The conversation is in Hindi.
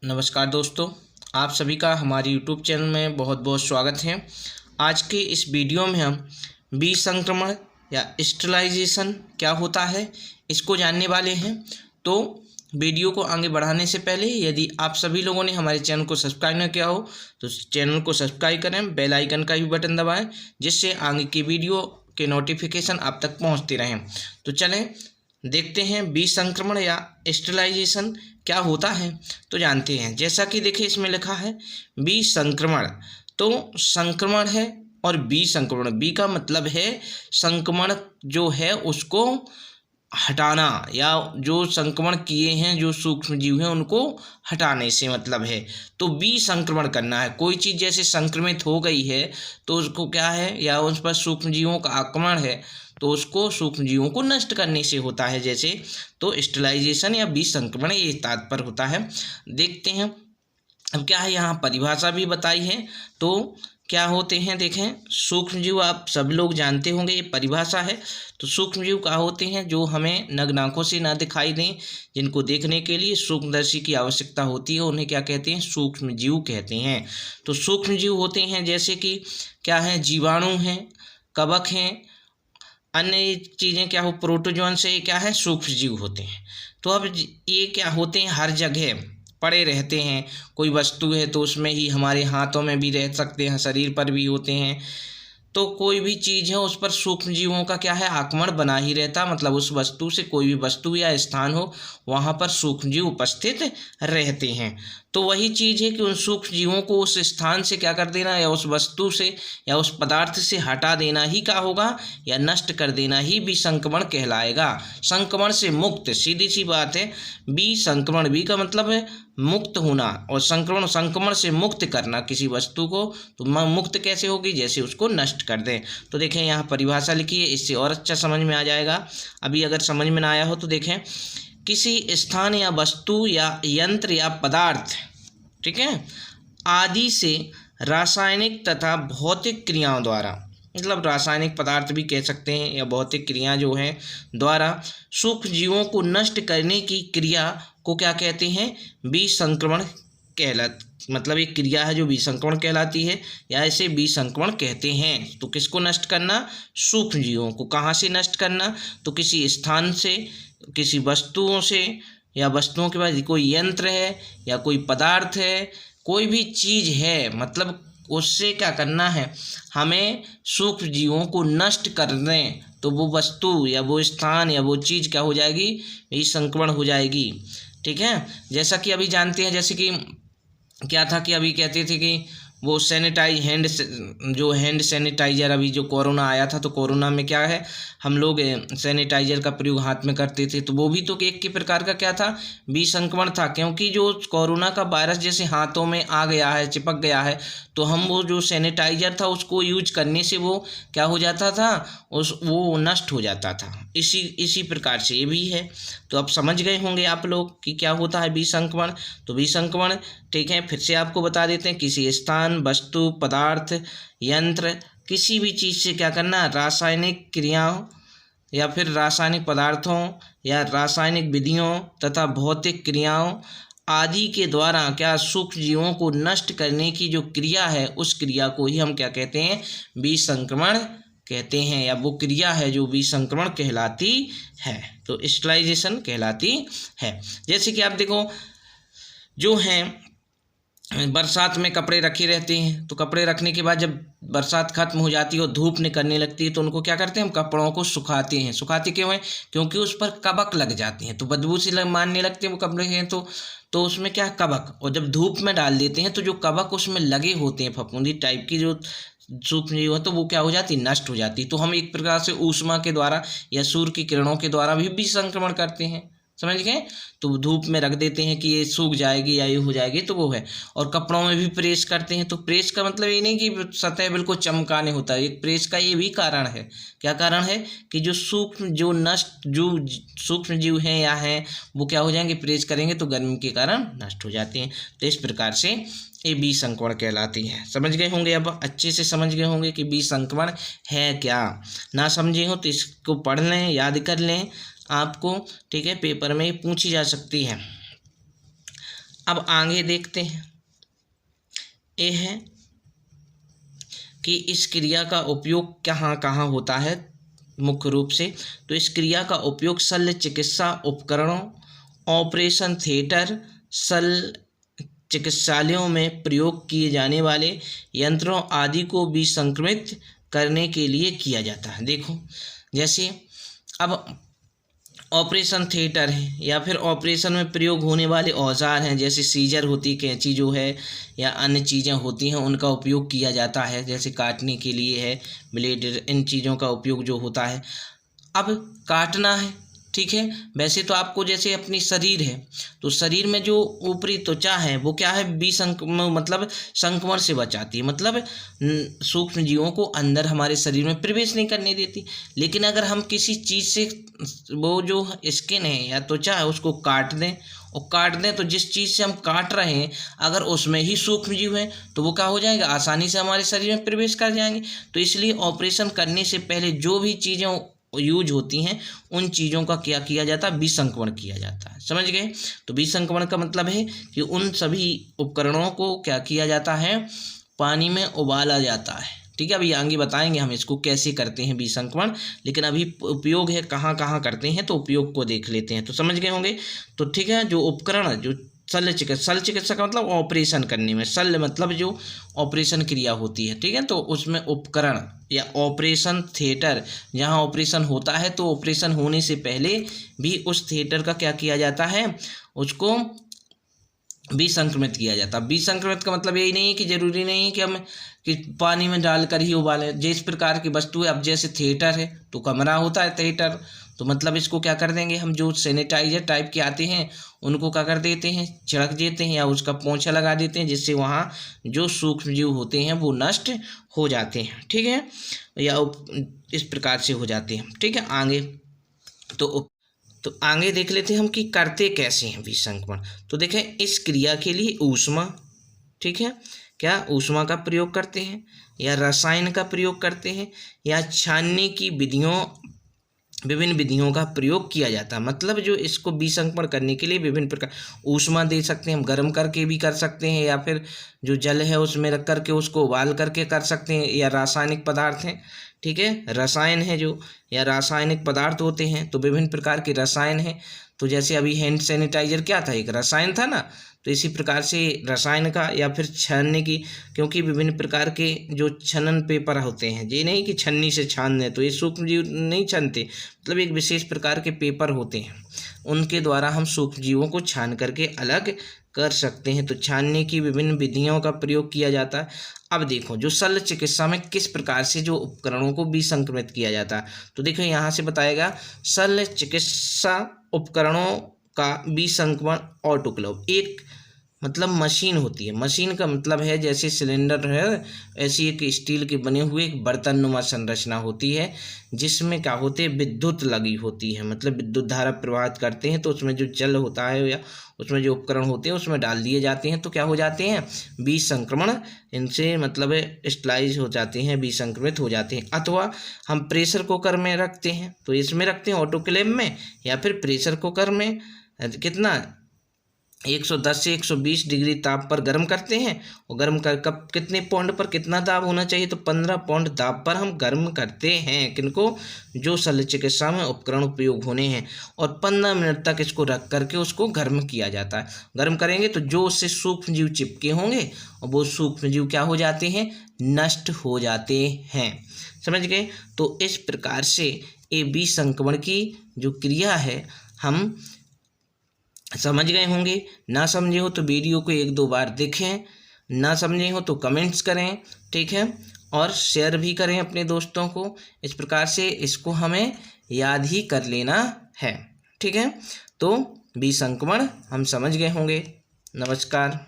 नमस्कार दोस्तों, आप सभी का हमारे यूट्यूब चैनल में बहुत बहुत स्वागत है। आज के इस वीडियो में हम बीज संक्रमण या स्टेरिलाइजेशन क्या होता है इसको जानने वाले हैं। तो वीडियो को आगे बढ़ाने से पहले यदि आप सभी लोगों ने हमारे चैनल को सब्सक्राइब न किया हो तो चैनल को सब्सक्राइब करें, बेल आइकन का भी बटन दबाएं जिससे आगे की वीडियो के नोटिफिकेशन आप तक पहुँचते रहें। तो चलें देखते हैं बीज संक्रमण या स्टेरिलाइजेशन क्या होता है तो जानते हैं। जैसा कि देखिए इसमें लिखा है बीज संक्रमण, तो संक्रमण है और बीज संक्रमण, बी का मतलब है संक्रमण जो है उसको हटाना या जो संक्रमण किए हैं जो सूक्ष्म जीव हैं उनको हटाने से मतलब है। तो बीज संक्रमण करना है, कोई चीज़ जैसे संक्रमित हो गई है तो उसको क्या है या उस पर सूक्ष्म जीवों का आक्रमण है तो उसको सूक्ष्म जीवों को नष्ट करने से होता है। जैसे तो स्टेरिलाइजेशन या बीज संक्रमण ये तात्पर्य होता है। देखते हैं अब क्या है, यहाँ परिभाषा भी बताई है। तो क्या होते हैं देखें, सूक्ष्म जीव आप सब लोग जानते होंगे, ये परिभाषा है। तो सूक्ष्म जीव क्या होते हैं जो हमें नग्न आंखों से ना दिखाई दें, जिनको देखने के लिए सूक्ष्मदर्शी की आवश्यकता होती है, उन्हें क्या कहते हैं, सूक्ष्म जीव कहते हैं। तो सूक्ष्म जीव होते हैं जैसे कि क्या है, जीवाणु हैं, कवक हैं, अन्य चीज़ें क्या हो, प्रोटोजोन से क्या है, सूक्ष्म जीव होते हैं। तो अब ये क्या होते हैं, हर जगह पड़े रहते हैं। कोई वस्तु है तो उसमें ही, हमारे हाथों में भी रह सकते हैं, शरीर पर भी होते हैं। तो कोई भी चीज़ है उस पर सूक्ष्म जीवों का क्या है, आक्रमण बना ही रहता। मतलब उस वस्तु से, कोई भी वस्तु या स्थान हो वहाँ पर सूक्ष्म जीव उपस्थित रहते हैं। तो वही चीज़ है कि उन सूक्ष्म जीवों को उस स्थान से क्या कर देना, या उस वस्तु से या उस पदार्थ से हटा देना ही क्या होगा, या नष्ट कर देना ही बीज संक्रमण कहलाएगा। संक्रमण से मुक्त, सीधी सी बात है। बीज संक्रमण, बी का मतलब है मुक्त होना, और संक्रमण से मुक्त करना किसी वस्तु को। तो मुक्त कैसे होगी, जैसे उसको नष्ट कर दें। तो देखें यहाँ परिभाषा लिखी है, इससे और अच्छा समझ में आ जाएगा। अभी अगर समझ में ना आया हो तो देखें, किसी स्थान या वस्तु या यंत्र या पदार्थ, ठीक है, आदि से रासायनिक तथा भौतिक क्रियाओं द्वारा, मतलब रासायनिक पदार्थ भी कह सकते हैं या भौतिक क्रिया जो है द्वारा सूक्ष्म जीवों को नष्ट करने की क्रिया को क्या कहते हैं, बीज संक्रमण मतलब एक क्रिया है जो बीज संक्रमण कहलाती है, या इसे बीज संक्रमण कहते हैं। तो किसको नष्ट करना, सूक्ष्म जीवों को। कहाँ से नष्ट करना, तो किसी स्थान से, किसी वस्तुओं से, या वस्तुओं के बाद कोई यंत्र है या कोई पदार्थ है, कोई भी चीज़ है, मतलब उससे क्या करना है, हमें सूक्ष्म जीवों को नष्ट कर दें। तो वो वस्तु या वो स्थान या वो चीज़ क्या हो जाएगी, बीज संक्रमण हो जाएगी। ठीक है, जैसा कि अभी जानते हैं, जैसे कि क्या था कि अभी कहते थे कि वो जो हैंड सैनिटाइज़र, अभी जो कोरोना आया था तो कोरोना में क्या है, हम लोग सैनिटाइज़र का प्रयोग हाथ में करते थे। तो वो भी तो एक के प्रकार का क्या था, बीज संक्रमण था। क्योंकि जो कोरोना का वायरस जैसे हाथों में आ गया है, चिपक गया है, तो हम वो जो सैनिटाइज़र था उसको यूज करने से वो क्या हो जाता था, वो नष्ट हो जाता था। इसी प्रकार से ये भी है। तो अब समझ गए होंगे आप लोग कि क्या होता है बीज संक्रमण। तो बीज संक्रमण, ठीक है, फिर से आपको बता देते हैं, किसी स्थान, वस्तु, पदार्थ, यंत्र, किसी भी चीज़ से क्या करना, रासायनिक क्रियाओं या फिर रासायनिक पदार्थों या रासायनिक विधियों तथा भौतिक क्रियाओं आदि के द्वारा क्या सूक्ष्म जीवों को नष्ट करने की जो क्रिया है, उस क्रिया को ही हम क्या कहते हैं, बीज संक्रमण कहते हैं, या वो क्रिया है जो बीज संक्रमण कहलाती है। तो स्टेरिलाइजेशन कहलाती है। जैसे कि आप देखो, जो हैं बरसात में कपड़े रखे रहते हैं, तो कपड़े रखने के बाद जब बरसात खत्म हो जाती है और धूप निकलने लगती है तो उनको क्या करते हैं, हम कपड़ों को सुखाते हैं। सुखाते क्यों हैं, क्योंकि उस पर कवक लग जाते हैं, तो बदबू से मारने लगते हैं वो कपड़े हैं। तो उसमें क्या है, कवक, और जब धूप में डाल देते हैं तो जो कवक उसमें लगे होते हैं, फफूंदी टाइप की जो सूक्ष्म जीव है, तो वो क्या हो जाती, नष्ट हो जाती। तो हम एक प्रकार से ऊष्मा के द्वारा या सूर्य की किरणों के द्वारा भी संक्रमण करते हैं, समझ गए। तो धूप में रख देते हैं कि ये सूख जाएगी या ये हो जाएगी, तो वो है। और कपड़ों में भी प्रेस करते हैं। तो प्रेस का मतलब ये नहीं कि सतह बिल्कुल चमकाने होता है, एक प्रेस का ये भी कारण है। क्या कारण है कि जो सूक्ष्म जीव हैं या हैं वो क्या हो जाएंगे, प्रेस करेंगे तो गर्मी के कारण नष्ट हो जाते हैं। तो इस प्रकार से ये बीज संक्रमण कहलाती है। समझ गए होंगे, अब अच्छे से समझ गए होंगे कि बीज संक्रमण है क्या। ना समझे हो तो इसको पढ़ लें, याद कर लें आपको, ठीक है, पेपर में पूछी जा सकती है। अब आगे देखते हैं, ये है कि इस क्रिया का उपयोग कहाँ कहाँ होता है मुख्य रूप से। तो इस क्रिया का उपयोग शल्य चिकित्सा उपकरणों, ऑपरेशन थिएटर, शल्य चिकित्सालयों में प्रयोग किए जाने वाले यंत्रों आदि को भी संक्रमित करने के लिए किया जाता है। देखो, जैसे अब ऑपरेशन थिएटर है या फिर ऑपरेशन में प्रयोग होने वाले औजार हैं, जैसे सीजर होती, कैंची जो है, या अन्य चीज़ें होती हैं, उनका उपयोग किया जाता है, जैसे काटने के लिए है ब्लेड, इन चीज़ों का उपयोग जो होता है। अब काटना है, ठीक है। वैसे तो आपको जैसे अपनी शरीर है, तो शरीर में जो ऊपरी त्वचा है वो क्या है, मतलब संक्रमण से बचाती है, मतलब सूक्ष्म जीवों को अंदर हमारे शरीर में प्रवेश नहीं करने देती। लेकिन अगर हम किसी चीज़ से वो जो स्किन है या त्वचा है उसको काट दें, तो जिस चीज़ से हम काट रहे हैं अगर उसमें ही सूक्ष्म जीव हैं तो वो क्या हो जाएगा, आसानी से हमारे शरीर में प्रवेश कर जाएंगे। तो इसलिए ऑपरेशन करने से पहले जो भी चीज़ें यूज होती हैं उन चीज़ों का क्या किया जाता है, विसंक्रमण किया जाता है। समझ गए? तो विसंक्रमण का मतलब है कि उन सभी उपकरणों को क्या किया जाता है, पानी में उबाला जाता है। ठीक है, अभी आगे बताएंगे हम इसको कैसे करते हैं विसंक्रमण, लेकिन अभी उपयोग है कहाँ कहाँ करते हैं तो उपयोग को देख लेते हैं। तो समझ गए होंगे। तो ठीक है, जो उपकरण जो शल्य चिकित्सा का मतलब ऑपरेशन करने में, शल्य मतलब जो ऑपरेशन क्रिया होती है, ठीक है। तो उसमें उपकरण या ऑपरेशन थिएटर, जहाँ ऑपरेशन होता है तो ऑपरेशन होने से पहले भी उस थिएटर का क्या किया जाता है, उसको विसंक्रमित किया जाता है। विसंक्रमित का मतलब यही नहीं है कि जरूरी नहीं है कि हम कि पानी में डालकर ही उबालें। जिस प्रकार की वस्तु है, अब जैसे थिएटर है तो कमरा होता है थिएटर, तो मतलब इसको क्या कर देंगे हम, जो सैनिटाइजर टाइप के आते हैं उनको क्या कर देते हैं, छिड़क देते हैं या उसका पोंछा लगा देते हैं, जिससे वहाँ जो सूक्ष्म जीव होते हैं वो नष्ट हो जाते हैं। ठीक है, या इस प्रकार से हो जाते हैं। ठीक है, आगे तो आगे देख लेते हैं हम कि करते कैसे हैं विसंक्रमण। तो देखें, इस क्रिया के लिए ऊष्मा, ठीक है, क्या ऊष्मा का प्रयोग करते हैं या रसायन का प्रयोग करते हैं या छानने की विभिन्न विधियों का प्रयोग किया जाता है। मतलब जो इसको विसंक्रमण करने के लिए विभिन्न प्रकार ऊष्मा दे सकते हैं, हम गर्म करके भी कर सकते हैं, या फिर जो जल है उसमें रख करके उसको उबाल करके कर सकते हैं, या रासायनिक पदार्थ हैं, ठीक है, रसायन है जो, या रासायनिक पदार्थ होते हैं। तो विभिन्न प्रकार के रसायन हैं। तो जैसे अभी हैंड सैनिटाइजर क्या था, एक रसायन था ना, तो इसी प्रकार से रसायन का, या फिर छानने की, क्योंकि विभिन्न प्रकार के जो छनन पेपर होते हैं, ये नहीं कि छन्नी से छान दें, तो ये सूक्ष्म जीव नहीं छानते, मतलब एक विशेष प्रकार के पेपर होते हैं, उनके द्वारा हम सूक्ष्म जीवों को छान करके अलग कर सकते हैं। तो छानने की विभिन्न विधियों का प्रयोग किया जाता है। अब देखो, जो शल्य चिकित्सा में किस प्रकार से जो उपकरणों को विसंक्रमित किया जाता है, तो देखो यहाँ से बताएगा, शल्य चिकित्सा उपकरणों का विसंक्रमण ऑटोक्लेव एक मतलब मशीन होती है। मशीन का मतलब है जैसे सिलेंडर है, ऐसी एक स्टील के बने हुए एक बर्तननुमा संरचना होती है, जिसमें क्या होते हैं, विद्युत लगी होती है, मतलब विद्युत धारा प्रवाहित करते हैं। तो उसमें जो जल होता है या उसमें जो उपकरण होते हैं उसमें डाल दिए जाते हैं, तो क्या हो जाते हैं, विसंक्रमण, इनसे मतलब स्टलाइज हो जाते हैं, विसंक्रमित हो जाते हैं। अथवा हम प्रेशर कुकर में रखते हैं, तो इसमें रखते हैं ऑटोक्लेव में, या फिर प्रेशर कुकर में कितना 110 से 120 डिग्री ताप पर गर्म करते हैं, और गर्म कर कब कितने पौंड पर कितना दाब होना चाहिए, तो 15 पौंड दाब पर हम गर्म करते हैं। किनको, जो शल्य चिकित्सा में उपकरण उपयोग होने हैं, और 15 मिनट तक इसको रख करके उसको गर्म किया जाता है। गर्म करेंगे तो जो उससे सूक्ष्म जीव चिपके होंगे और वो सूक्ष्म जीव क्या हो जाते हैं, नष्ट हो जाते हैं। समझ गए? तो इस प्रकार से ये विसंक्रमण की जो क्रिया है हम समझ गए होंगे। ना समझे हो तो वीडियो को 1-2 बार देखें, ना समझे हो तो कमेंट्स करें, ठीक है, और शेयर भी करें अपने दोस्तों को। इस प्रकार से इसको हमें याद ही कर लेना है, ठीक है। तो विसंक्रमण हम समझ गए होंगे। नमस्कार।